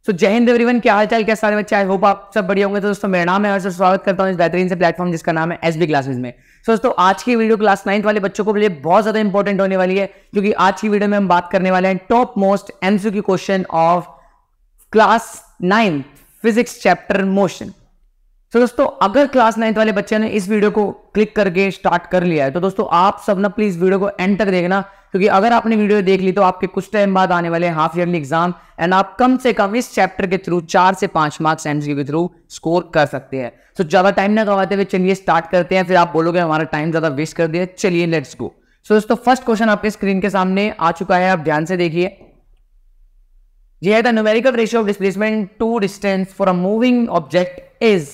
जय हिंद एवरीवन, क्या हाल चाल, क्या सारे बच्चे, आई होप आप सब बढ़िया होंगे। तो दोस्तों मेरा नाम है और स्वागत करता हूं इस बेहतरीन से प्लेटफॉर्म जिसका नाम है एसबी क्लासेस में। दोस्तों आज की वीडियो क्लास 9th वाले बच्चों के लिए बहुत ज्यादा इंपॉर्टेंट होने वाली है, क्योंकि आज की वीडियो में हम बात करने वाले हैं top most MCQ question of class 9th physics chapter motion. तो दोस्तों अगर क्लास 9th वाले बच्चे ने इस वीडियो को क्लिक करके स्टार्ट कर लिया है तो दोस्तों आप सब ना प्लीज वीडियो को एंड तक देखना, क्योंकि अगर आपने वीडियो देख ली तो आपके कुछ टाइम बाद आने वाले हाफ ईयरली एग्जाम एंड आप कम से कम इस चैप्टर के थ्रू 4 से 5 मार्क्स एमसीक्यू के थ्रू स्कोर कर सकते हैं। तो ज्यादा टाइम ना गवाते हुए चलिए स्टार्ट करते हैं, फिर आप बोलोगे हमारा टाइम ज्यादा वेस्ट कर दिया। चलिए लेट्स गो। सो दोस्तों फर्स्ट क्वेश्चन आपके स्क्रीन के सामने आ चुका है, आप ध्यान से देखिए। ये है the numerical ratio of displacement to distance for a moving object is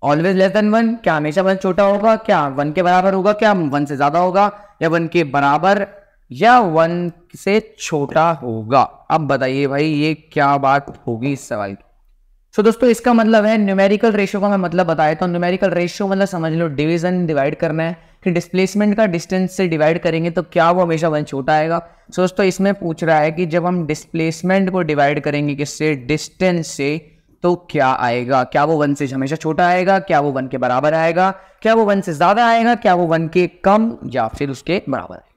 always less than 1। क्या हमेशा 1 छोटा होगा, क्या 1 के बराबर होगा, क्या 1 से ज्यादा होगा, या 1 के बराबर, या 1 से छोटा होगा। अब बताइए भाई ये क्या बात होगी इस सवाल की। सो दोस्तों इसका मतलब है न्यूमेरिकल रेशियो का मैं मतलब बताया तो न्यूमेरिकल रेशियो मतलब समझ लो डिवीजन, डिवाइड करना है कि डिस्प्लेसमेंट का डिस्टेंस से डिवाइड करेंगे तो क्या वो हमेशा 1 छोटा आएगा। सो दोस्तों इसमें पूछ रहा है कि जब हम डिस्प्लेसमेंट को डिवाइड करेंगे किससे, डिस्टेंस से, तो क्या आएगा, क्या वो 1 से हमेशा छोटा आएगा, क्या वो 1 के बराबर आएगा, क्या वो 1 से ज्यादा आएगा, क्या वो 1 के कम या फिर उसके बराबर आएगा।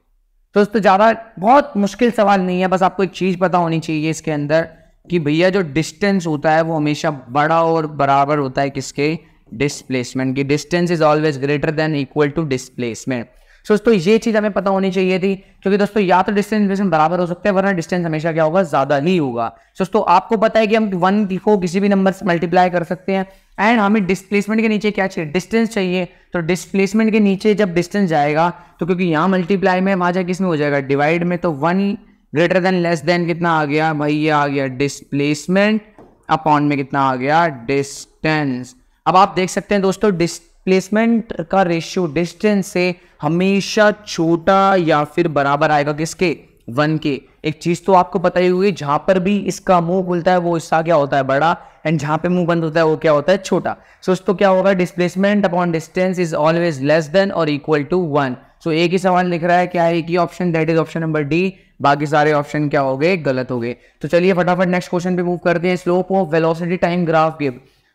तो दोस्तों ज्यादा बहुत मुश्किल सवाल नहीं है, बस आपको एक चीज पता होनी चाहिए इसके अंदर कि भैया जो डिस्टेंस होता है वो हमेशा बड़ा और बराबर होता है किसके, डिस्प्लेसमेंट की। Distance is always greater than equal to displacement. So दोस्तों ये चीज हमें पता होनी चाहिए थी, क्योंकि दोस्तों या तो डिस्टेंस बराबर हो सकते हैं वरना डिस्टेंस हमेशा क्या होगा, ज्यादा ही होगा। दोस्तों आपको पता है कि हम 1 को किसी भी नंबर से मल्टीप्लाई कर सकते हैं एंड हमें डिस्प्लेसमेंट के नीचे क्या चाहिए, डिस्टेंस चाहिए। तो डिस्प्लेसमेंट के नीचे जब डिस्टेंस जाएगा तो क्योंकि यहाँ मल्टीप्लाई में वहां जाके किसमें हो जाएगा, डिवाइड में, तो 1 ग्रेटर देन लेस देन कितना आ गया भाई, ये आ गया डिस्प्लेसमेंट अपॉन में कितना आ गया, डिस्टेंस। अब आप देख सकते हैं दोस्तों डिस्प्लेसमेंट का रेशियो डिस्टेंस से हमेशा छोटा या फिर बराबर आएगा किसके, 1 के। एक चीज तो आपको पता ही होगी, जहां पर भी इसका मुंह खुलता है वो इसका क्या होता है, बड़ा, एंड जहां पे मुंह बंद होता है वो क्या होता है, छोटा। सो दोस्तों क्या होगा, displacement upon distance is always less than और इक्वल टू 1। सो एक ही सवाल लिख रहा है, क्या है, एक ही option, that is option number D. बाकी सारे ऑप्शन क्या हो गए, गलत हो गए। तो चलिए फटाफट नेक्स्ट क्वेश्चन पे मूव करते हैं। Slope of velocity time graph give.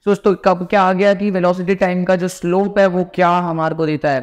तो दोस्तों कब क्या आ गया कि वेलोसिटी टाइम का जो स्लोप है वो क्या हमारे को देता है।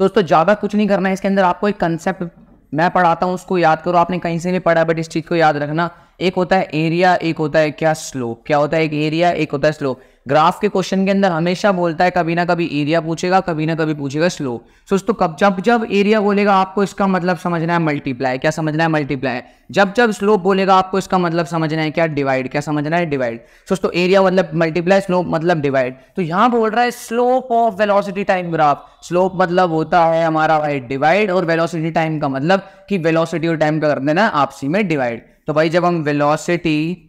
दोस्तों ज्यादा कुछ नहीं करना है इसके अंदर, आपको एक कंसेप्ट मैं पढ़ाता हूं उसको याद करो, आपने कहीं से भी पढ़ा बट इस चीज को याद रखना। एक होता है एरिया, एक होता है क्या, स्लोप। क्या होता है, एक एरिया, एक होता है स्लोप। ग्राफ के क्वेश्चन के अंदर हमेशा बोलता है कभी ना कभी एरिया पूछेगा, कभी ना कभी पूछेगा स्लोप। दोस्तों कब जब एरिया बोलेगा आपको इसका मतलब समझना है मल्टीप्लाई। क्या समझना है, मल्टीप्लाई। जब स्लोप बोलेगा आपको इसका मतलब समझना है क्या, डिवाइड। क्या समझना है, डिवाइड। दोस्तों एरिया मतलब मल्टीप्लाई, स्लोप मतलब डिवाइड। तो यहां बोल रहा है slope of velocity time graph. Slope मतलब होता है हमारा भाई डिवाइड, और वेलोसिटी टाइम का मतलब कि वेलोसिटी और टाइम का कर देना आपसी में डिवाइड। तो भाई जब हम वेलोसिटी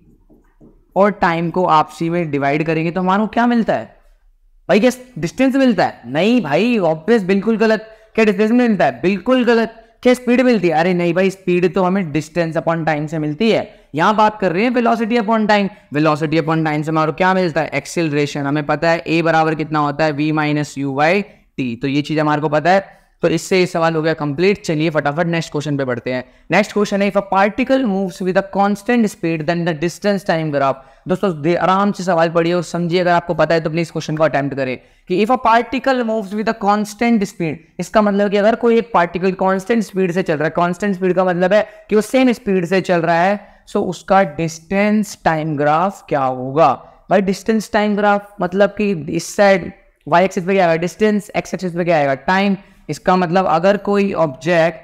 और टाइम को आपसी में डिवाइड करेंगे तो हमारा क्या मिलता है भाई, क्या डिस्टेंस मिलता है? नहीं भाई, ऑब्वियस, बिल्कुल गलत। क्या डिस्प्लेसमेंट मिलता है? बिल्कुल गलत। क्या स्पीड मिलती है? अरे नहीं भाई, स्पीड तो हमें डिस्टेंस अपॉन टाइम से मिलती है। यहां बात कर रहे हैं velocity upon time. Velocity upon time से हमारा क्या मिलता है, एक्सीलरेशन। हमें पता है a बराबर कितना होता है, v minus you by T. तो ये चीज हमारे को पता है, तो इससे ये सवाल हो गया कंप्लीट। चलिए फटाफट नेक्स्ट क्वेश्चन पे बढ़ते हैं। नेक्स्ट क्वेश्चन है, if a particle moves with a constant speed then the distance time graph. दोस्तों आराम से सवाल पढ़िए और समझिए, अगर आपको पता है तो प्लीज क्वेश्चन को अटेम्प्ट करें कि if a particle moves with a constant speed, इसका मतलब कि अगर कोई एक पार्टिकल कांस्टेंट स्पीड से चल रहा है, कांस्टेंट स्पीड का मतलब है कि वो सेम स्पीड से चल रहा है, सो उसका डिस्टेंस टाइम ग्राफ क्या होगा भाई। डिस्टेंस टाइम ग्राफ मतलब कि इस साइड वाई एक्सिस पे क्या आएगा, डिस्टेंस, एक्स एक्सिस पे क्या आएगा, टाइम। इसका मतलब अगर कोई ऑब्जेक्ट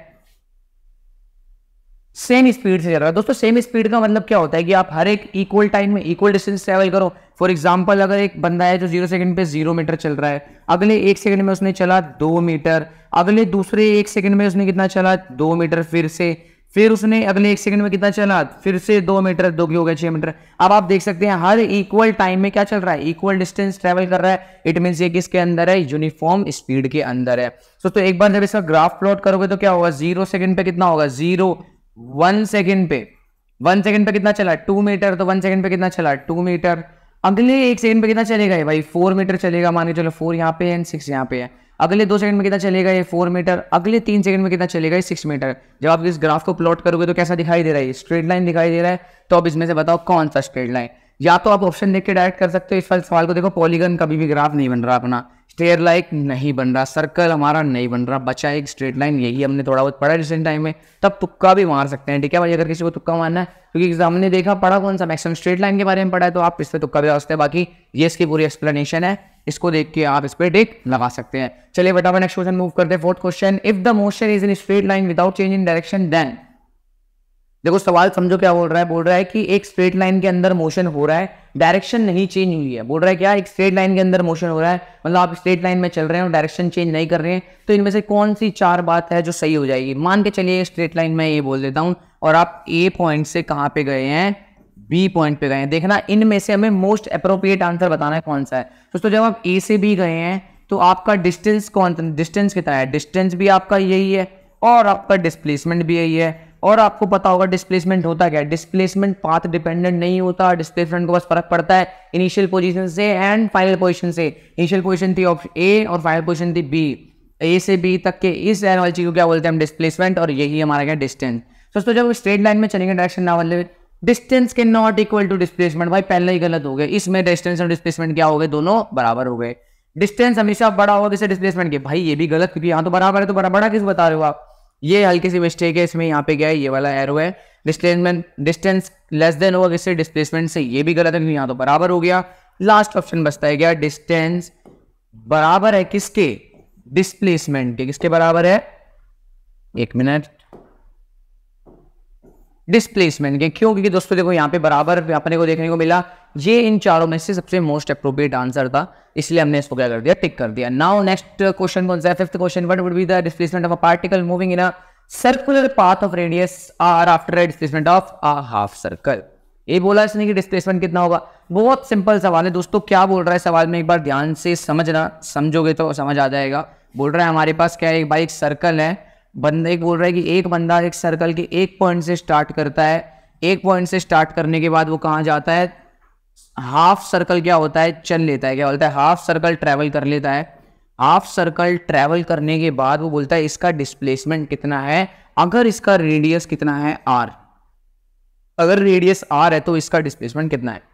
सेम स्पीड से चल रहा है, दोस्तों सेम स्पीड का मतलब क्या होता है कि आप हर एक इक्वल टाइम में इक्वल डिस्टेंस ट्रेवल करो। फॉर एग्जांपल अगर एक बंदा है जो 0 सेकंड पे 0 मीटर चल रहा है, अगले 1 सेकंड में उसने चला 2 मीटर, अगले दूसरे 1 सेकंड में उसने कितना चला, 2 मीटर, फिर उसने अगले 1 सेकंड में कितना चला, फिर से 2 मीटर, 2 की हो गया 6 मीटर। अब आप देख सकते हैं हर इक्वल टाइम में क्या चल रहा है, इक्वल डिस्टेंस ट्रेवल कर रहा है। इट मींस ये किसके अंदर है, यूनिफॉर्म स्पीड के अंदर है। तो एक बार जब इसका ग्राफ प्लॉट करोगे तो क्या होगा, 0 सेकंड पे कितना होगा, 0, 1 सेकंड पे कितना चला, 2 मीटर, तो 1 सेकंड पे कितना चला, 2 मीटर। अगले 1 सेकंड पे कितना चलेगा भाई, 4 मीटर चलेगा। मान के चलो 4 यहाँ पे एंड 6 यहाँ पे है। अगले 2 सेकंड में कितना चलेगा ये 4 मीटर, अगले 3 सेकंड में कितना चलेगा ये 6 मीटर। जब आप इस ग्राफ को प्लॉट करोगे तो कैसा दिखाई दे रहा है, स्ट्रेट लाइन दिखाई दे रहा है। तो अब इसमें से बताओ कौन सा स्ट्रेट लाइन। या तो आप ऑप्शन देख के डायरेक्ट कर सकते हो इस सवाल को। देखो पॉलीगन कभी भी ग्राफ नहीं बन रहा अपना, स्टेयर लाइक नहीं बन रहा, सर्कल हमारा नहीं बन रहा, बचा एक स्ट्रेट लाइन। यही हमने थोड़ा बहुत पढ़ा रिसेंट टाइम में, तब तुक्का भी मार सकते हैं। ठीक है भाई, अगर किसी को तुक्का मारना है, क्योंकि एग्जाम ने देखा पढ़ा कौन सा मैक्सिमम स्ट्रेट लाइन के बारे में पढ़ा है, तो आप इस पर तुक्का भी लगा सकते हैं। बाकी ये इसकी पूरी एक्सप्लेनेशन है, इसको देख के आप इस पर टिक लगा सकते हैं। चलिए बेटा नेक्स्ट क्वेश्चन मूव करते हैं। 4th question, if the motion is in straight line without change in direction then. देखो सवाल समझो क्या बोल रहा है कि एक स्ट्रेट लाइन के अंदर मोशन हो रहा है, डायरेक्शन नहीं चेंज हुई है। बोल रहा है क्या, एक स्ट्रेट लाइन के अंदर मोशन हो रहा है, मतलब आप स्ट्रेट लाइन में चल रहे हैं और डायरेक्शन चेंज नहीं कर रहे हैं, तो इनमें से कौन सी 4 बात है जो सही हो जाएगी। मान के चलिए स्ट्रेट लाइन में ये बोल देता हूं और आप ए पॉइंट से कहां पे गए हैं, बी पॉइंट पे गए हैं। देखना इनमें से हमें मोस्ट अप्रोप्रिएट आंसर बताना है कौन सा है। दोस्तों जब आप ए से बी गए हैं तो आपका डिस्टेंस डिस्टेंस कितना है, डिस्टेंस भी आपका यही है और आपका डिस्प्लेसमेंट भी यही है। और आपको पता होगा डिस्प्लेसमेंट होता क्या है, डिस्प्लेसमेंट पाथ डिपेंडेंट नहीं होता, डिस्प्लेसमेंट को बस फर्क पड़ता है इनिशियल पोजीशन से एंड फाइनल पोजीशन से। इनिशियल पोजीशन थी ऑप्शन ए और फाइनल पोजीशन थी बी, ए से बी तक के इस लाइन वाली चीज को क्या बोलते हैं हम, डिस्प्लेसमेंट, और यही हमारा क्या डिस्टेंस। दोस्तों जब स्ट्रेट लाइन में चलेंगे डायरेक्शन ना वाले, डिस्टेंस के नॉट इक्वल टू डिस्प्लेसमेंट, भाई पहले ही गलत हो गए। इसमें डिस्टेंस और डिस्प्लेसमेंट क्या हो गए, दोनों बराबर हो गए। डिस्टेंस हमेशा बड़ा होगा किसी डिस्प्लेसमेंट के, भाई ये भी गलत, क्योंकि यहाँ तो बराबर है, तो बड़ा किस बता रहे हो आप, ये हल्की सी मिस्टेक है इसमें। यहाँ पे क्या है, ये वाला एरो है, डिस्प्लेसमेंट डिस्टेंस लेस देन होगा किससे, डिस्प्लेसमेंट से, ये भी गलत है क्योंकि यहाँ तो बराबर हो गया। लास्ट ऑप्शन बचता है क्या, डिस्टेंस बराबर है किसके, डिस्प्लेसमेंट के। किसके बराबर है, एक मिनट, डिस्प्लेसमेंट के। क्यों, क्योंकि दोस्तों देखो यहाँ पे बराबर अपने को देखने को मिला, ये इन चारों में से सबसे मोस्ट अप्रोप्रिएट आंसर था, इसलिए हमने इसको क्या कर दिया, टिक कर दिया। नाउ नेक्स्ट क्वेश्चन कौन सा है, 5th question, what would be the displacement of a particle moving in a circular path of radius R after a displacement of a half circle. ये बोला इसने कि डिस्प्लेसमेंट कितना होगा। बहुत सिंपल सवाल है दोस्तों, क्या बोल रहा है सवाल में एक बार ध्यान से समझना, समझोगे तो समझ आ जाएगा। बोल रहा है हमारे पास क्या है, एक बार एक सर्कल है, बंदा एक बोल रहा है कि एक बंदा एक सर्कल के एक पॉइंट से स्टार्ट करता है, एक पॉइंट से स्टार्ट करने के बाद वो कहाँ जाता है, हाफ सर्कल क्या होता है, चल लेता है, क्या बोलता है, हाफ सर्कल ट्रेवल कर लेता है। हाफ सर्कल ट्रेवल करने के बाद वो बोलता है इसका डिस्प्लेसमेंट कितना है, अगर इसका रेडियस कितना है आर, अगर रेडियस आर है तो इसका डिस्प्लेसमेंट कितना है।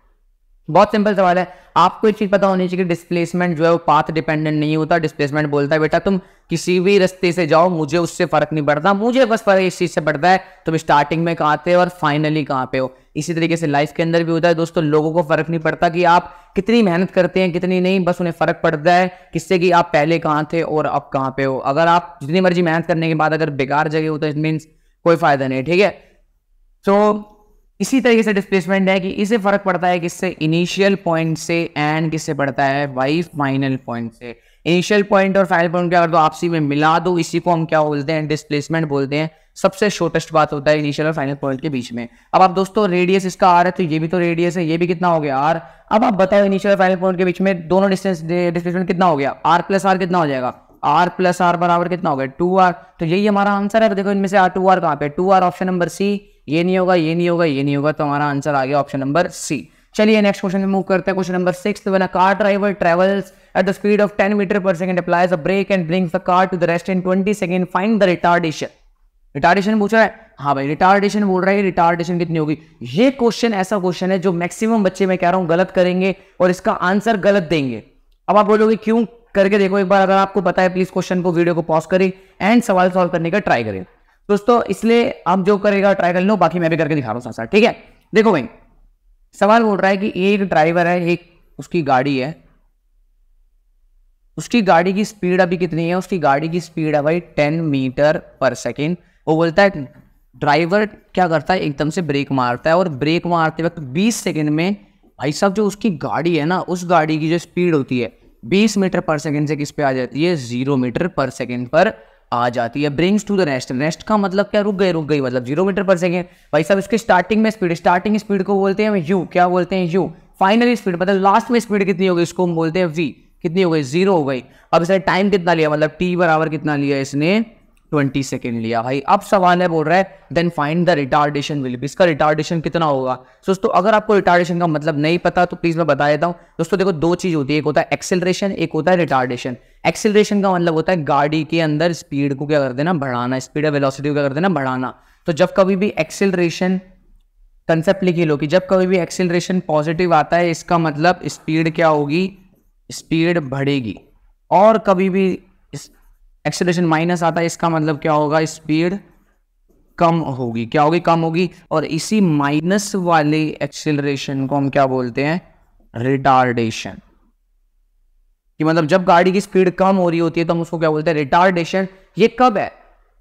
बहुत सिंपल सवाल है, आपको एक चीज पता होनी चाहिए कि डिस्प्लेसमेंट जो है वो पाथ डिपेंडेंट नहीं होता। डिस्प्लेसमेंट बोलता है बेटा तुम किसी भी रास्ते से जाओ, मुझे उससे फर्क नहीं पड़ता, मुझे बस फर्क इस चीज से पड़ता है तुम स्टार्टिंग में कहाँ थे और फाइनली कहाँ पे हो। इसी तरीके से लाइफ के अंदर भी होता है दोस्तों, लोगों को फर्क नहीं पड़ता कि आप कितनी मेहनत करते हैं कितनी नहीं, बस उन्हें फर्क पड़ता है किससे कि आप पहले कहाँ थे और अब कहाँ पे हो। अगर आप जितनी मर्जी मेहनत करने के बाद अगर बेकार जगह हो तो इट मीन्स कोई फायदा नहीं, ठीक है। तो इसी तरीके से डिस्प्लेसमेंट है कि इसे फर्क पड़ता है किससे, इनिशियल पॉइंट से, एंड किससे पड़ता है भाई, फाइनल पॉइंट से। इनिशियल पॉइंट और फाइनल पॉइंट क्या कर दो, आपसी में मिला दो, इसी को हम क्या बोलते हैं, डिस्प्लेसमेंट बोलते हैं। सबसे शॉर्टेस्ट बात होता है इनिशियल और फाइनल पॉइंट के बीच में। अब आप दोस्तों रेडियस इसका आर है तो ये भी तो रेडियस है, ये भी कितना हो गया आर। अब आप बताओ इनिशियल और फाइनल पॉइंट के बीच में दोनों डिस्प्लेसमेंट कितना हो गया, आर प्लस आर कितना हो जाएगा, आर प्लस आर बराबर कितना हो गया 2r। तो यही हमारा आंसर है। देखो इनमें से आर 2r कहाँ पे, 2r ऑप्शन नंबर सी, ये नहीं होगा, ये नहीं होगा, ये नहीं होगा, तो हमारा आंसर आ गया ऑप्शन नंबर सी। चलिए नेक्स्ट क्वेश्चन में मूव करते हैं। Question number 6, when a car driver travels at the speed of 10 metre per second applies a brake and brings the car to the rest in 20 second, find the retardation. Retardation पूछ रहा है, हाँ भाई retardation बोल रहा है, retardation कितनी होगी। ये क्वेश्चन ऐसा क्वेश्चन है जो मैक्सिमम बच्चे मैं कह रहा हूं गलत करेंगे और इसका आंसर गलत देंगे। अब आप बोलोगे क्यों, करके देखो एक बार, अगर आपको पता है प्लीज क्वेश्चन को वीडियो को पॉज करें एंड सवाल सॉल्व करने का ट्राई करें दोस्तों। इसलिए आप जो करेगा ट्राई कर लो, बाकी मैं भी करके दिखा रहा हूं साथ साथ, ठीक है। देखो भाई सवाल बोल रहा है कि एक ड्राइवर है, एक उसकी गाड़ी है, उसकी गाड़ी की स्पीड अभी कितनी है, उसकी गाड़ी की स्पीड है भाई 10 मीटर पर सेकेंड। वो बोलता है ड्राइवर क्या करता है, एकदम से ब्रेक मारता है और ब्रेक मारते वक्त 20 सेकेंड में भाई साहब जो उसकी गाड़ी है ना, उस गाड़ी की जो स्पीड होती है 20 मीटर पर सेकेंड से किस पे आ जाती है, 0 मीटर पर सेकेंड पर आ जाती है। Brings to the rest, rest का मतलब क्या, रुक गई मतलब 0 मीटर पर सेकेंड। भाई साहब इसकी स्टार्टिंग में स्पीड को बोलते हैं यू, क्या बोलते हैं यू। फाइनली स्पीड मतलब लास्ट में स्पीड कितनी हो गई, इसको हम बोलते हैं वी। कितनी हो गई, 0 हो गई। अब इसने टाइम कितना लिया, मतलब टी बराबर कितना लिया इसने, 20 सेकेंड लिया भाई। अब सवाल है बोल रहा है then find the retardation will be, इसका रिटार्डेशन कितना होगा। दोस्तों अगर आपको रिटार्डेशन का मतलब नहीं पता तो प्लीज मैं बता देता हूं दोस्तों। देखो दो चीज होती है, एक होता है एक्सेलरेशन, एक होता है रिटार्डेशन। एक्सेलरेशन का मतलब होता है गाड़ी के अंदर स्पीड को क्या कर देना, बढ़ाना, स्पीड या वेलोसिटी को क्या कर देना, बढ़ाना। तो जब कभी भी एक्सेलरेशन, कंसेप्ट लिख लो कि जब कभी भी एक्सेलरेशन पॉजिटिव आता है इसका मतलब स्पीड क्या होगी, स्पीड बढ़ेगी। और कभी भी एक्सेलरेशन माइनस आता है इसका मतलब क्या होगा, स्पीड कम होगी। क्या होगी, कम होगी। और इसी माइनस वाले एक्सेलरेशन को हम क्या बोलते हैं, रिटार्डेशन। कि मतलब जब गाड़ी की स्पीड कम हो रही होती है तो हम उसको क्या बोलते हैं, रिटार्डेशन। ये कब है,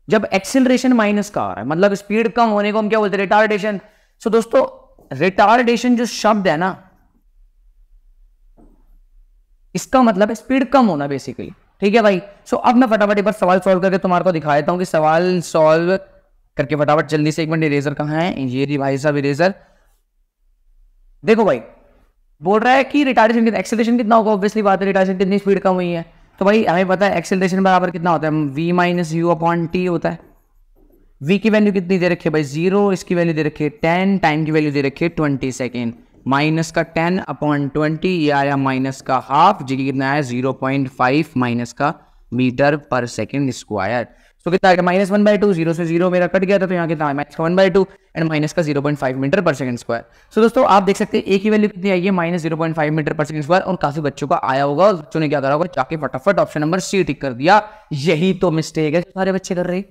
जब एक्सेलरेशन माइनस का आ रहा है, मतलब स्पीड कम होने को हम क्या बोलते हैं, रिटार्डेशन। सो दोस्तों रिटार्डेशन जो शब्द है ना, इसका मतलब है स्पीड कम होना बेसिकली। ठीक है भाई। सो अब मैं फटाफट एक बार सवाल सॉल्व करके तुम्हारे को दिखा देता हूं कि सवाल सॉल्व करके फटाफट जल्दी से। एक मिनट, इरेजर कहाँ है, ये रही भाई साहब इरेजर। देखो भाई, बोल रहा है कि रिटार्डेशन एक्सेलरेशन कितना होगा, ऑब्वियसली बात है, रिटार्डेशन कितनी स्पीड कम हुई है। तो भाई हमें पता है एक्सेलरेशन बराबर कितना होता है, v minus you upon T होता है। v की वैल्यू कितनी दे रखी है भाई, 0, इसकी वैल्यू दे रखी है 10, टाइम की वैल्यू दे रखी है 20 सेकेंड। माइनस का 10 अपॉन 20, ये आया माइनस का हाफ, जो कि कितना आया 0.5 माइनस का मीटर पर सेकेंड स्क्वायर। तो कितना आ गया, -1/2, 0 से 0 मेरा कट गया था, तो यहाँ कितना है, -1/2 एंड माइनस का 0.5 मीटर पर सेकंड स्क्वायर। सो दोस्तों आप देख सकते हैं एक ही वैल्यू कितनी आई है, -0.5 मीटर पर सेकंड स्क्वायर। और काफी बच्चों का आया होगा, और बच्चों ने क्या करा होगा, जाके फटाफट ऑप्शन नंबर सी टिक कर दिया। यही तो मिस्टेक है सारे बच्चे कर रहे हैं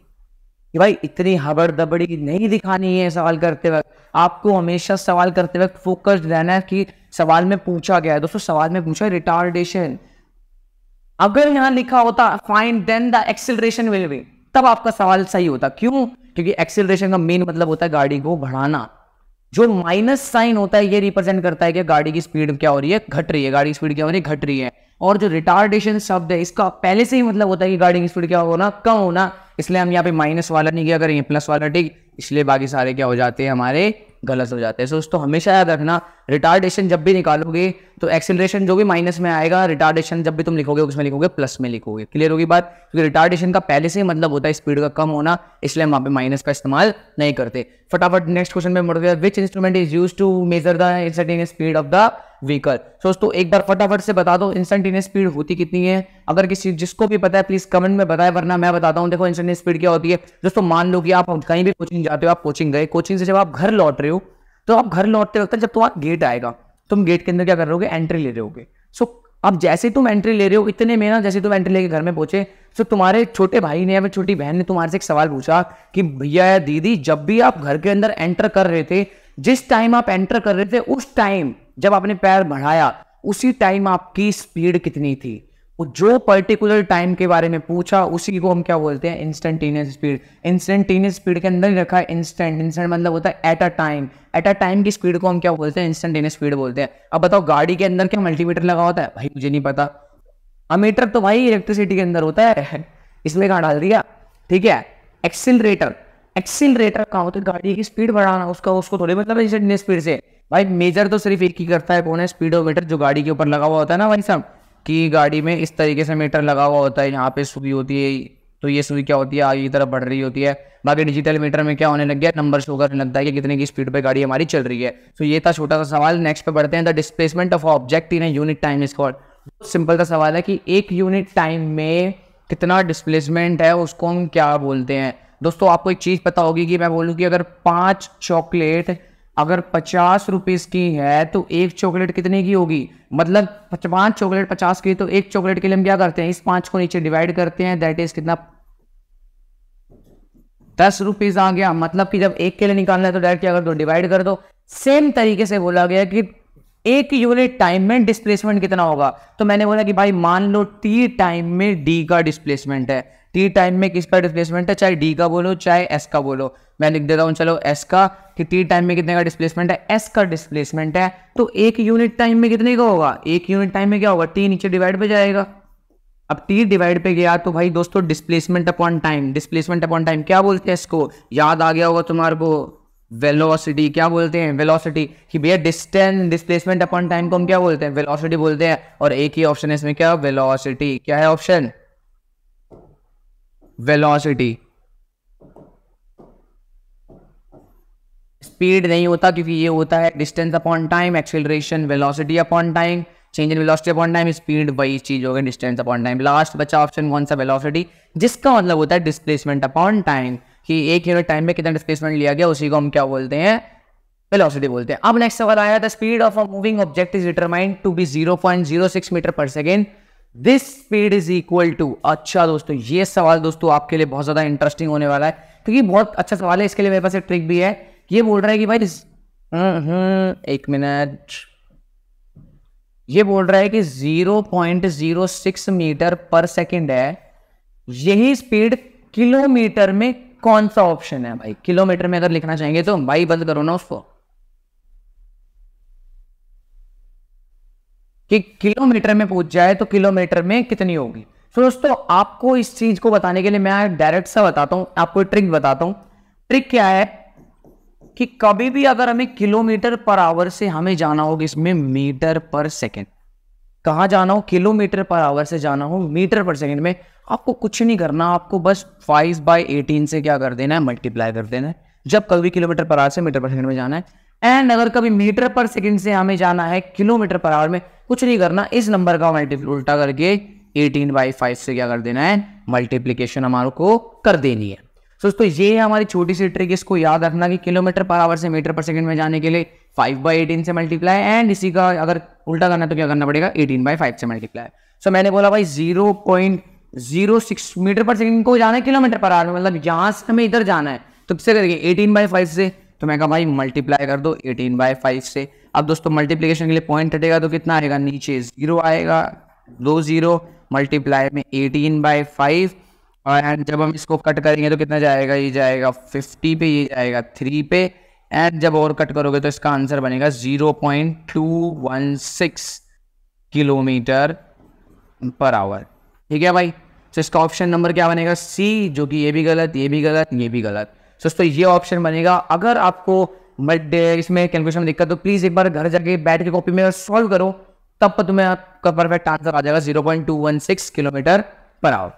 कि भाई इतनी हबड़ दबड़ी नहीं दिखानी है सवाल करते वक्त। आपको हमेशा सवाल करते वक्त फोकस्ड रहना है कि सवाल में पूछा गया है। दोस्तों सवाल में पूछा रिटार्डेशन, अगर यहां लिखा होता find then the acceleration will be, तब आपका सवाल सही होता। क्यों, क्योंकि एक्सेलरेशन का मेन मतलब होता है गाड़ी को बढ़ाना। जो माइनस साइन होता है ये रिप्रेजेंट करता है कि गाड़ी की स्पीड क्या हो रही है, घट रही है, गाड़ी की स्पीड क्या हो रही है, घट रही है। और जो रिटार्डेशन शब्द है इसका पहले से ही मतलब होता है कि गाड़ी की स्पीड क्या होना, कम होना। इसलिए हम यहाँ पे माइनस वाला नहीं किया करेंगे, प्लस वाला ठीक, इसलिए बाकी सारे क्या हो जाते हैं, हमारे गलत हो जाते हैं। सो दोस्तों हमेशा याद रखना, रिटार्डेशन जब भी निकालोगे तो एक्सेलरेशन जो भी माइनस में आएगा, रिटार्डेशन जब भी तुम लिखोगे उसमें लिखोगे प्लस में लिखोगे। क्लियर होगी बात, क्योंकि रिटार्डेशन का पहले से ही मतलब होता है स्पीड का कम होना, इसलिए हम वहाँ पे माइनस का इस्तेमाल नहीं करते। फटाफट नेक्स्ट क्वेश्चन में बढ़ते हैं, which instrument is used to measure the instantaneous speed of the vehicle. दोस्तों एक बार फटाफट से बता दो इंस्टेंटेनियस स्पीड होती कितनी है। अगर किसी जिसको भी पता है प्लीज कमेंट में बताए, वरना मैं बताता हूँ। देखो इंस्टेंटेनियस स्पीड क्या होती है दोस्तों, मान लो कि आप कहीं भी कोचिंग जाते हो, आप कोचिंग गए, कोचिंग से जब आप घर लौट रहे हो, तो आप घर लौटते वक्त जब तुम्हारा गेट आएगा, तुम गेट के अंदर क्या कर रहे होगे, एंट्री ले रहे होगे। सो अब जैसे तुम एंट्री ले रहे हो, इतने में ना जैसे तुम एंट्री लेके घर में पहुंचे, तो तुम्हारे छोटे भाई ने या फिर छोटी बहन ने तुम्हारे से एक सवाल पूछा कि भैया या दीदी, जब भी आप घर के अंदर एंटर कर रहे थे, जिस टाइम आप एंटर कर रहे थे, उस टाइम जब आपने पैर बढ़ाया, उसी टाइम आपकी स्पीड कितनी थी। जो पर्टिकुलर टाइम के बारे में पूछा उसी को हम क्या बोलते हैं, इंस्टेंटेनियस स्पीड। इंस्टेंटेनियस स्पीड के अंदर ही रखा है इंस्टेंट, इंस्टेंट मतलब होता है at a time. At a time की स्पीड को हम क्या बोलते हैं, इंस्टेंटेनियस स्पीड बोलते हैं। अब बताओ गाड़ी के अंदर क्या मल्टीमीटर लगा होता है, भाई मुझे नहीं पता। अमीटर तो भाई इलेक्ट्रिसिटी के अंदर होता है, इसमें कहाँ डाल दिया। ठीक है, एक्सिलरेटर, एक्सिलरेटर कहाँ होता है, गाड़ी की स्पीड बढ़ाना, उसको थोड़ी मतलब इंस्टेंटेनियस स्पीड से। भाई मेजर तो सिर्फ एक ही करता है, कौन है, स्पीडोमीटर, जो गाड़ी के ऊपर लगा हुआ होता है ना भाई साहब, कि गाड़ी में इस तरीके से मीटर लगा हुआ होता है, यहाँ पे सुई होती है, तो ये सुई क्या होती है, आगे की तरफ बढ़ रही होती है। बाकी डिजिटल मीटर में क्या होने लग गया, नंबर शो करने लगता है कि कितने की स्पीड पे गाड़ी हमारी चल रही है। तो ये था छोटा सा सवाल। नेक्स्ट पे बढ़ते हैं, the displacement of object in unit time is called. Simple सा सवाल है कि एक यूनिट टाइम में कितना डिस्प्लेसमेंट है, उसको हम क्या बोलते हैं। दोस्तों आपको एक चीज पता होगी कि मैं बोलूँ कि अगर 5 चॉकलेट अगर 50 रुपीज की है, तो एक चॉकलेट कितने की होगी, मतलब 5 चॉकलेट 50 की, तो एक चॉकलेट के लिए हम क्या करते हैं, इस 5 को नीचे डिवाइड करते हैं, दैट इज कितना, 10 रुपीज आ गया। मतलब कि जब एक के लिए निकालना है तो डायरेक्ट क्या कर दो, डिवाइड कर दो। सेम तरीके से बोला गया कि एक यूनिट टाइम में डिस्प्लेसमेंट कितना होगा। तो मैंने बोला कि भाई मान लो टी टाइम में डी का डिस्प्लेसमेंट है, टी टाइम में किसका डिस्प्लेसमेंट है, चाहे डी का बोलो चाहे एस का बोलो। मैं लिख देता हूं चलो एस का, कि टी टाइम में कितने का डिस्प्लेसमेंट है, एस का डिस्प्लेसमेंट है। तो एक यूनिट टाइम में कितने का होगा, एक यूनिट टाइम में क्या होगा, टी नीचे डिवाइड पे जाएगा। अब टी डिवाइड पे गया तो भाई दोस्तों displacement upon time, displacement upon time क्या बोलते हैं इसको, याद आ गया होगा तुम्हारे को, वेलोसिटी। क्या बोलते हैं, वेलोसिटी। कि भैया डिस्टेंस, डिस्प्लेसमेंट अपॉन टाइम को हम क्या बोलते हैं, वेलोसिटी बोलते हैं। और एक ही ऑप्शन है इसमें, क्या, वेलोसिटी। क्या है ऑप्शन, वेलोसिटी। स्पीड नहीं होता, क्योंकि ये होता है distance upon time, acceleration velocity upon time. Change in velocity upon time, speed वही चीज होगी डिस्टेंस अपॉन टाइम। लास्ट बचा ऑप्शन कौन सा, वेलोसिटी, जिसका मतलब होता है डिस्प्लेसमेंट अपॉन टाइम, कि एक यूनिट टाइम में कितना डिस्प्लेसमेंट लिया गया, उसी को हम क्या बोलते हैं, वेलोसिटी बोलते हैं। अब नेक्स्ट सवाल आया, the speed of a moving object is determined to be 0.06 metre per second, this speed is equal to. अच्छा दोस्तों, ये सवाल दोस्तों आपके लिए बहुत ज्यादा इंटरेस्टिंग होने वाला है, क्योंकि बहुत अच्छा सवाल है। इसके लिए मेरे पास एक ट्रिक भी है। ये बोल रहा है कि भाई एक मिनट, ये बोल रहा है कि 0.06 मीटर पर सेकेंड है, यही स्पीड किलोमीटर में कौन सा ऑप्शन है भाई। किलोमीटर में अगर लिखना चाहेंगे तो भाई बंद करो ना उसको, कि किलोमीटर में पूछ जाए तो किलोमीटर में कितनी होगी। तो दोस्तों आपको इस चीज को बताने के लिए मैं डायरेक्ट सा बताता हूं, आपको ट्रिक बताता हूं। ट्रिक क्या है कि कभी भी अगर हमें किलोमीटर पर आवर से हमें जाना होगा इसमें मीटर पर सेकेंड, कहां जाना हो, किलोमीटर पर आवर से जाना हो मीटर पर सेकेंड में, आपको कुछ नहीं करना, आपको बस 5/18 से क्या कर देना है, मल्टीप्लाई कर देना है। जब कभी किलोमीटर पर आवर से मीटर पर सेकेंड में जाना है, एंड अगर कभी मीटर पर सेकेंड से हमें जाना है किलोमीटर पर आवर में, कुछ नहीं करना, इस नंबर का मल्टीप्लाई उल्टा करके 18/5 से क्या कर देना है, मल्टीप्लीकेशन हमारे को कर देनी है। दोस्तों ये है हमारी छोटी सी ट्रिक, इसको याद रखना कि किलोमीटर पर आवर से मीटर पर सेकंड में जाने के लिए 5/18 से मल्टीप्लाई, एंड इसी का अगर उल्टा करना तो क्या करना पड़ेगा, 18/5 से मल्टीप्लाई। सो मैंने बोला भाई 0.06 मीटर पर सेकंड को जाना है किलोमीटर पर आवर में, मतलब यहां से हमें इधर जाना है, तो किससे करेंगे, 18/5 से। तो मैं कहा भाई मल्टीप्लाई कर दो 18/5 से। अब दोस्तों मल्टीप्लीकेशन के लिए पॉइंट हटेगा तो कितना आएगा, नीचे 0 आएगा, 2 0 मल्टीप्लाई में 18/5, और जब हम इसको कट करेंगे तो कितना जाएगा, ये जाएगा 50 पे, ये जाएगा 3 पे, एंड जब और कट करोगे तो इसका आंसर बनेगा 0.216 किलोमीटर पर आवर। ठीक है भाई, तो इसका ऑप्शन नंबर क्या बनेगा, सी, जो कि ये भी गलत, ये भी गलत, ये भी गलत। दोस्तों ये ऑप्शन बनेगा। अगर आपको इसमें कैलकुलेशन में दिक्कत तो प्लीज एक बार घर जाके बैठ के कॉपी में सॉल्व करो, तब पर तुम्हें आपका परफेक्ट आंसर आ जाएगा 0.216 किलोमीटर पर आवर।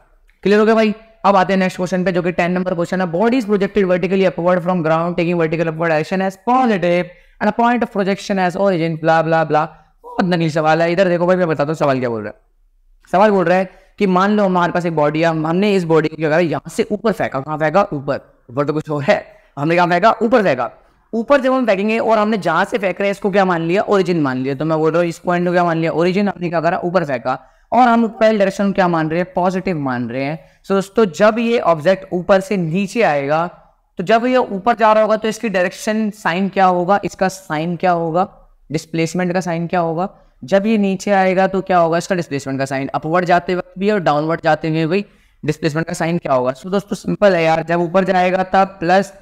क्लियर हो गया भाई। अब आते हैं नेक्स्ट क्वेश्चन पे, जो कि 10 नंबर क्वेश्चन है। Body is projected vertically upward from ground taking vertical upward direction as positive and a point of projection as origin, blah blah blah. बहुत नकली सवाल है। इधर देखो भाई, मैं बताता हूँ सवाल क्या बोल रहा है। सवाल बोल रहा है कि मान लो हमारे पास एक बॉडी है, हमने इस बॉडी को क्या करा, यहाँ से ऊपर फेंका। कहाँ फेंका, ऊपर। ऊपर तो कुछ और है, हमने कहाँ फेंका, ऊपर फेंका। ऊपर जब हम फेंकेंगे और हमने जहां से फेंक रहे हैं इसको क्या मान लिया, ओरिजिन मान लिया। तो मैं बोल रहा हूँ इस पॉइंट को क्या मान लिया, ओरिजिन। हमने क्या करा, ऊपर फेंका, और हम पहले डायरेक्शन क्या मान रहे हैं, पॉजिटिव मान रहे हैं। तो दोस्तों जब ये ऑब्जेक्ट ऊपर से नीचे आएगा, तो जब ये ऊपर जा रहा होगा तो इसकी डायरेक्शन साइन क्या होगा, इसका साइन क्या होगा, डिस्प्लेसमेंट का साइन क्या होगा। जब ये नीचे आएगा तो क्या होगा, इसका डिस्प्लेसमेंट का साइन। अपवर्ड जाते वक्त भी और डाउनवर्ड जाते हुए भी डिस्प्लेसमेंट का साइन क्या होगा। तो दोस्तों सिंपल है यार, जब ऊपर जाएगा तब प्लस,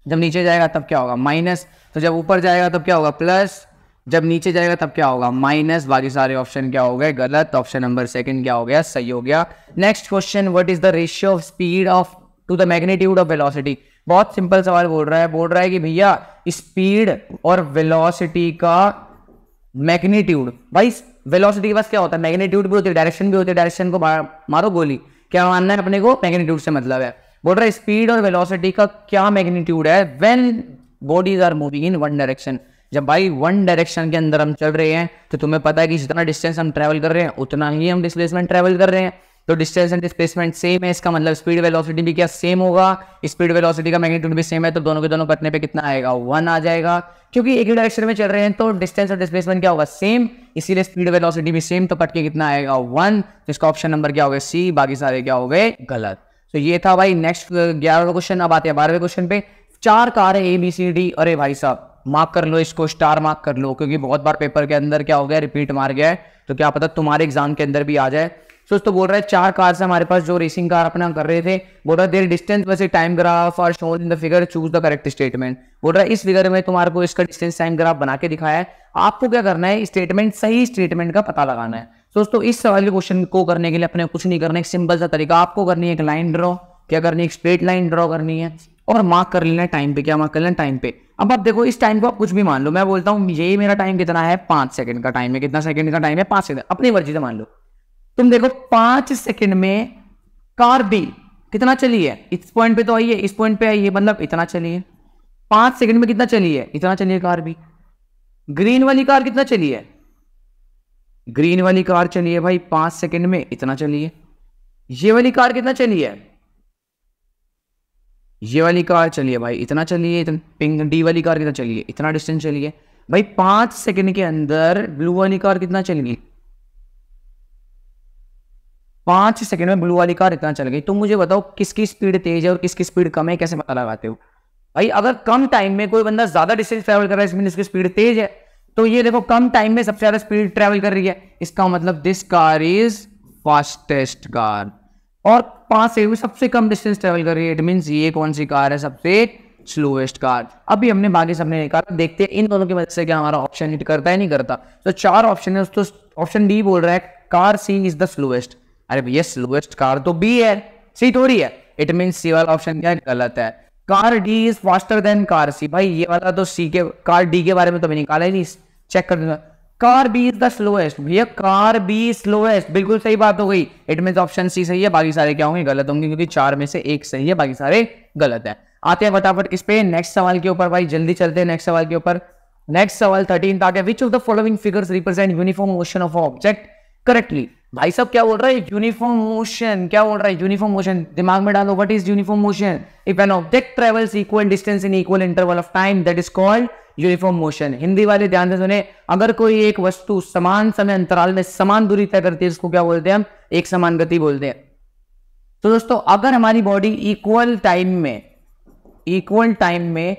जब नीचे जाएगा तब क्या होगा, माइनस। तो जब ऊपर जाएगा तब क्या होगा, प्लस, जब नीचे जाएगा तब क्या होगा, माइनस। बाकी सारे ऑप्शन क्या हो गए, गलत। ऑप्शन नंबर सेकंड क्या हो गया, सही हो गया। Next question, what is the ratio of speed of to the magnitude of velocity. बहुत सिंपल सवाल बोल रहा है कि भैया स्पीड और वेलोसिटी का मैग्नीट्यूड। भाई वेलोसिटी के पास क्या होता है, मैग्नीट्यूड भी होती है, डायरेक्शन भी होती है। डायरेक्शन को मारो गोली, क्या मानना है अपने को, मैग्नीट्यूड से मतलब है। बोल रहा है स्पीड और वेलोसिटी का क्या मैग्नीट्यूड है when bodies are moving in one direction. जब भाई वन डायरेक्शन के अंदर हम चल रहे हैं तो तुम्हें पता है कि जितना डिस्टेंस हम ट्रेवल कर रहे हैं उतना ही हम डिस्प्लेसमेंट ट्रेवल कर रहे हैं। तो डिस्टेंस एंड डिस्प्लेसमेंट सेम है, इसका मतलब स्पीड वेलोसिटी भी क्या सेम होगा। स्पीड वेलोसिटी का मैग्नीट्यूड भी सेम है, तो दोनों के दोनों कटने पे कितना आएगा, 1 आ जाएगा। क्योंकि एक ही डायरेक्शन में चल रहे हैं तो डिस्टेंस और डिस्प्लेसमेंट क्या होगा, सेम, इसीलिए स्पीड वेलोसिटी भी सेम, तो कट के कितना आएगा, 1। तो इसका ऑप्शन नंबर क्या हो गया, सी। बाकी सारे क्या हो गए, गलत। तो ये था भाई नेक्स्ट 11वां क्वेश्चन। अब आते हैं 12वें क्वेश्चन पे। 4 कार है ABCD। अरे भाई साहब मार्क कर लो इसको, स्टार मार्क कर लो, क्योंकि बहुत बार पेपर के अंदर क्या हो गया, रिपीट मार गया है, तो क्या पता तुम्हारे एग्जाम के अंदर भी आ जाए। दोस्तों बोल रहा है 4 कार से हमारे पास जो रेसिंग कार अपना कर रहे थे। बोल रहा है their distance versus time graph are shown in the figure, choose the correct statement. बोल रहा है इस फिगर में तुम्हारे को इसका डिस्टेंस टाइम ग्राफ बना के दिखाया है, आपको क्या करना है, स्टेटमेंट, सही स्टेटमेंट का पता लगाना है। दोस्तों इस सवाल के क्वेश्चन को करने के लिए अपने कुछ नहीं करना, एक सिंपल सा तरीका, आपको करनी है एक लाइन ड्रॉ। क्या करनी है, एक स्ट्रेट लाइन ड्रॉ करनी है और मार्क कर लेना है टाइम पे। क्या मार्क कर लेना, टाइम पे। अब आप देखो इस टाइम को आप कुछ भी मान लो, मैं बोलता हूँ ये मेरा टाइम कितना है, 5 सेकंड का टाइम है। कितना सेकंड का टाइम है, 5 सेकंड, अपनी मर्जी से मान लो। तुम देखो 5 सेकंड में कार बी कितना चली है, इस पॉइंट पे तो आई है, इस पॉइंट पे आई है, मतलब इतना चली है। 5 सेकंड में कितना चली है, इतना चली है कार बी। ग्रीन वाली कार कितना चली है, ग्रीन वाली कार चली है भाई 5 सेकंड में इतना चली है। ये वाली कार कितना चली है? ये वाली कार चली है भाई इतना चली है। इतना पिंक डी वाली कार कितना चली है? इतना डिस्टेंस चली है भाई 5 सेकंड के अंदर। ब्लू वाली कार कितना चल गई? 5 सेकंड में ब्लू वाली कार इतना चल गई। तुम मुझे बताओ किसकी स्पीड तेज है और किसकी स्पीड कम है, कैसे पता लगाते हो भाई? अगर कम टाइम में कोई बंदा ज्यादा डिस्टेंस ट्रेवल कर रहा है इसमें इसकी स्पीड तेज है, तो ये देखो कम टाइम में सबसे ज्यादा स्पीड ट्रेवल कर रही है, इसका मतलब this car is fastest car. और 5 सेकंड में सबसे कम डिस्टेंस ट्रेवल कर रही है, इट मींस ये कौन सी कार है? सबसे स्लोएस्ट कार। अभी हमने बाकी सबने निकाला, देखते हैं इन दोनों की वजह से क्या हमारा ऑप्शन हिट करता है नहीं करता। तो 4 ऑप्शन है, तो ऑप्शन डी बोल रहा है car C is the slowest. अरे भैया स्लोएस्ट कार तो बी है, सी थोड़ी है। इट मींस सी वाला ऑप्शन क्या गलत है। Car D is faster than car C. भाई ये वाला तो सी के, कार डी के बारे में तो मैंने निकाला ही नहीं, चेक कर दूंगा। Car B is the slowest. भैया कार बी स्लोएस्ट, बिल्कुल सही बात हो गई। इट मींस ऑप्शन सी सही है, बाकी सारे क्या होंगे? गलत होंगे, क्योंकि 4 में से 1 सही है, बाकी सारे गलत है। आते हैं फटाफट किस पे? नेक्स्ट सवाल के ऊपर भाई, जल्दी चलते हैं नेक्स्ट सवाल के ऊपर। नेक्स्ट सवाल 13 आ गया। विच of the following figures represent uniform motion of object correctly? भाई साहब क्या बोल रहा है? Uniform motion. क्या बोल रहा है? Uniform motion. दिमाग में डालो, what is uniform motion? If an object travels equal distance in equal interval of time that is called uniform motion. Hindi वाले ध्यान से सुने, अगर कोई एक वस्तु समान समय अंतराल में समान दूरी तय करती है, इसको क्या बोलते हैं हम? एक समान गति बोलते हैं। तो दोस्तों अगर हमारी बॉडी इक्वल टाइम में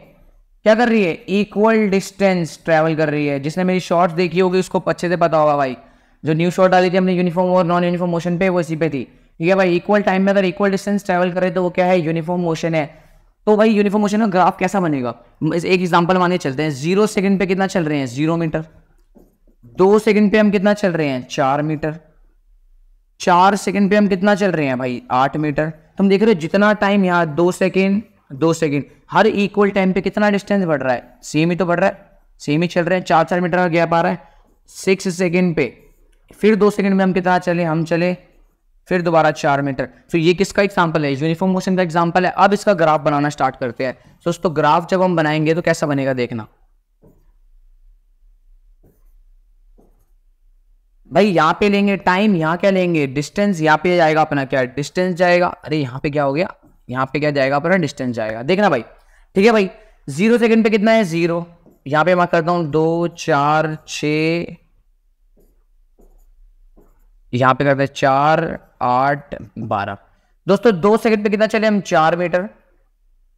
क्या कर रही है? इक्वल डिस्टेंस ट्रेवल कर रही है। जिसने मेरी शॉर्ट्स देखी होगी उसको अच्छे से पता होगा भाई, जो न्यू शॉर्ट डाली थी हमने यूनिफॉर्म और नॉन यूनिफॉर्म मोशन पे, वो इसी पे थी। ठीक है भाई, इक्वल टाइम में अगर इक्वल डिस्टेंस ट्रेवल करे तो वो क्या है? यूनिफॉर्म मोशन है। तो भाई यूनिफॉर्म मोशन का ग्राफ कैसा बनेगा? एक एग्जांपल माने चलते हैं। 0 सेकंड पे कितना चल रहे हैं? 0 मीटर। 2 सेकंड पे हम कितना चल रहे हैं? 4 मीटर। 4 सेकंड पे हम कितना चल रहे हैं भाई? 8 मीटर। तुम देख रहे हो जितना टाइम यहाँ 2 सेकंड, हर इक्वल टाइम पे कितना डिस्टेंस बढ़ रहा है? सेम ही तो बढ़ रहा है, सेम ही चल रहे हैं। 4-4 मीटर का गैप आ रहा है। 6 सेकंड पे, फिर 2 सेकंड में हम कितना चले? हम चले फिर दोबारा 4 मीटर। तो ये किसका एग्जांपल है? यूनिफॉर्म मोशन का एग्जांपल है। अब इसका ग्राफ बनाना स्टार्ट करते हैं। दोस्तों ग्राफ जब हम बनाएंगे तो कैसा बनेगा देखना भाई। यहाँ पे लेंगे टाइम, यहाँ क्या लेंगे? डिस्टेंस। यहाँ पे जाएगा अपना क्या? डिस्टेंस जाएगा। अरे यहाँ पे क्या हो गया? यहाँ पे क्या जाएगा अपना? डिस्टेंस जाएगा। देखना भाई, ठीक है भाई। 0 सेकंड पे कितना है? 0। यहाँ पे मैं करता हूँ 2, 4, 6, यहाँ पे करते हैं 4, 8, 12। दोस्तों 2 सेकंड पे कितना चले हम? 4 मीटर।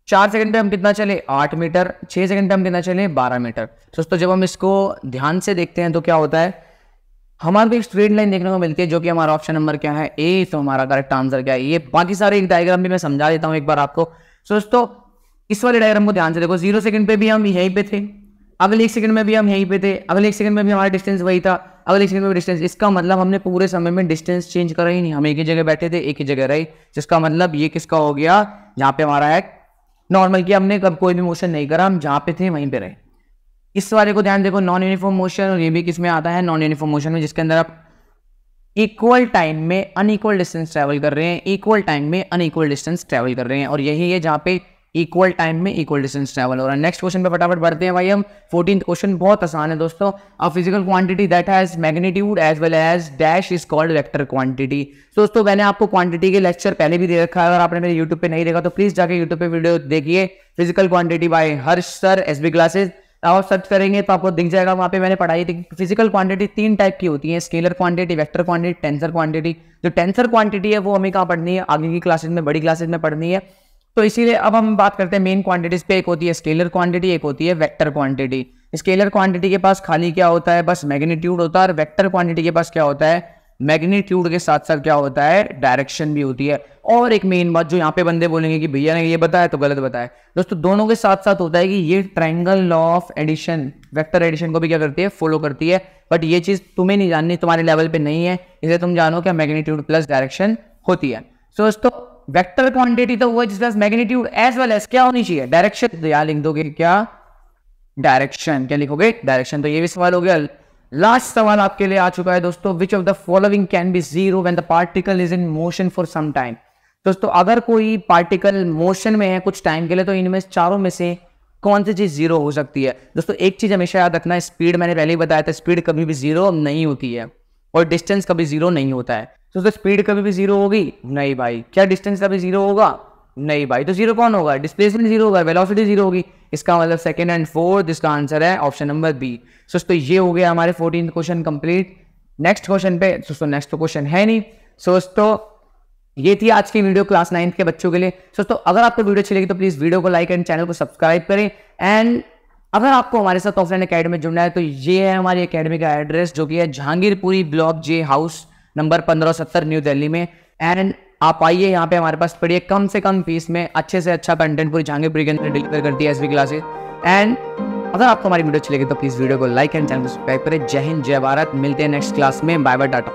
4 सेकंड पे हम कितना चले? 8 मीटर। 6 सेकंड पे हम कितना चले? 12 मीटर। दोस्तों जब हम इसको ध्यान से देखते हैं तो क्या होता है? हमारे को एक स्ट्रेट लाइन देखने को मिलती है, जो कि हमारा ऑप्शन नंबर क्या है? ए। तो हमारा करेक्ट आंसर क्या है? ये। बाकी सारे एक डायग्राम भी मैं समझा देता हूँ एक बार आपको। दोस्तों इस वाले डायग्राम को ध्यान से देखो। 0 सेकंड पे भी हम यहीं पे थे, अगले 1 सेकंड में भी हम यहीं पे थे, अगले 1 सेकंड में भी हमारा डिस्टेंस वही था, अगले 1 सेकंड में डिस्टेंस। इसका मतलब हमने पूरे समय में डिस्टेंस चेंज करा ही नहीं, हम एक ही जगह बैठे थे, एक ही जगह रहे। जिसका मतलब ये किसका हो गया? यहाँ पे हमारा है नॉर्मल की, हमने कब कोई भी मोशन नहीं करा, हम जहाँ पे थे वहीं पे रहे। इस वाले को ध्यान देखो, नॉन यूनिफॉर्म मोशन। और ये भी किस में आता है? नॉन यूनिफॉर्म मोशन में, जिसके अंदर आप इक्वल टाइम में अनइक्वल डिस्टेंस ट्रेवल कर रहे हैं, इक्वल टाइम में अनइक्वल डिस्टेंस ट्रेवल कर रहे हैं। और यही है जहाँ पे इक्वल टाइम में इक्वल डिस्टेंस ट्रेवल हो रहा है। नेक्स्ट क्वेश्चन पे फटाफट बढ़ते हैं भाई हम। 14th क्वेश्चन बहुत आसान है दोस्तों। A physical quantity that has magnitude as well as dash is called vector quantity. दोस्तों मैंने आपको क्वांटिटी के लेक्चर पहले भी दे रखा है, अगर आपने मेरे यूट्यूब पे नहीं देखा तो प्लीज जाके यूट्यूब पे वीडियो देखिए। फिजिकल क्वांटिटी बाय हर्ष सर, एसबी क्लासेस। आप सर्च करेंगे तो आपको दिख जाएगा, वहां पे मैंने पढ़ाई थी। फिजिकल क्वांटिटी 3 टाइप की होती है, scalar quantity, vector quantity, tensor quantity. जो टेंसर क्वांटिटी है वो हमें कहाँ पढ़नी है? आगे की क्लासेस में, बड़ी क्लासेस में पढ़नी है। तो इसीलिए अब हम बात करते हैं मेन क्वांटिटीज पे। एक होती है स्केलर क्वांटिटी, एक होती है वेक्टर क्वांटिटी। स्केलर क्वांटिटी के पास खाली क्या होता है? बस मैग्नीट्यूड होता है। और वेक्टर क्वांटिटी के पास क्या होता है? मैग्नीट्यूड के साथ साथ क्या होता है? डायरेक्शन भी होती है। और एक मेन बात जो यहाँ पे बंदे बोलेंगे कि भैया ने ये बताया तो गलत बताया, दोस्तों दोनों के साथ साथ होता है कि ये triangle law of addition, vector addition को भी क्या करती है? फॉलो करती है। बट ये चीज तुम्हें नहीं जाननी, तुम्हारे लेवल पे नहीं है, इसे तुम जानो क्या मैग्नीट्यूड प्लस डायरेक्शन होती है। सो दोस्तों वेक्टर क्वांटिटी तो वो जिसके पास मैग्नीट्यूड एज वेल एज क्या होनी चाहिए? डायरेक्शन। तो यहाँ लिख दोगे क्या? डायरेक्शन। क्या लिखोगे? डायरेक्शन। तो ये भी सवाल हो गया। लास्ट सवाल आपके लिए आ चुका है दोस्तों। Which of the following can be zero when the particle is in motion for some time. दोस्तों अगर कोई पार्टिकल मोशन में है कुछ टाइम के लिए, तो इनमें चारों में से कौन सी चीज जीरो हो सकती है? दोस्तों एक चीज हमेशा याद रखना है, स्पीड मैंने पहले ही बताया था, स्पीड कभी भी जीरो नहीं होती है। और डिस्टेंस कभी जीरो नहीं होता है। तो स्पीड कभी भी जीरो होगी नहीं भाई। क्या डिस्टेंस कभी जीरो होगा नहीं भाई। तो जीरो कौन होगा, डिस्प्लेसमेंट जीरो होगा, वेलोसिटी जीरो होगी। इसका मतलब सेकंड एंड फोर्थ इसका आंसर है ऑप्शन नंबर बी। दोस्तों ये हो गया हमारे 14 क्वेश्चन कंप्लीट। नेक्स्ट क्वेश्चन पे दोस्तों नेक्स्ट तो क्वेश्चन है नहीं। दोस्तों ये थी आज की वीडियो क्लास 9 के बच्चों के लिए। दोस्तों अगर आपको वीडियो अच्छी लगी तो प्लीज वीडियो को लाइक एंड चैनल को सब्सक्राइब करें। एंड अगर आपको हमारे साथ ऑफलाइन अकेडमी में जुड़ना है तो ये है हमारी अकेडमी का एड्रेस, जो कि है जहांगीरपुरी ब्लॉक जे हाउस नंबर 1570 न्यू दिल्ली में। एंड आप आइए यहाँ पे हमारे पास पढ़िए, कम से कम फीस में अच्छे से अच्छा कंटेंट पूरी जहांगीरपुरी के अंदर डिलीवर करती है एसबी क्लासेस। एंड अगर आपको हमारी वीडियो अच्छी लगी तो प्लीज वीडियो को लाइक एंड चैनल को सब्सक्राइब करें। जय हिंद, जय भारत। मिलते हैं नेक्स्ट क्लास में। Bye bye, Tata.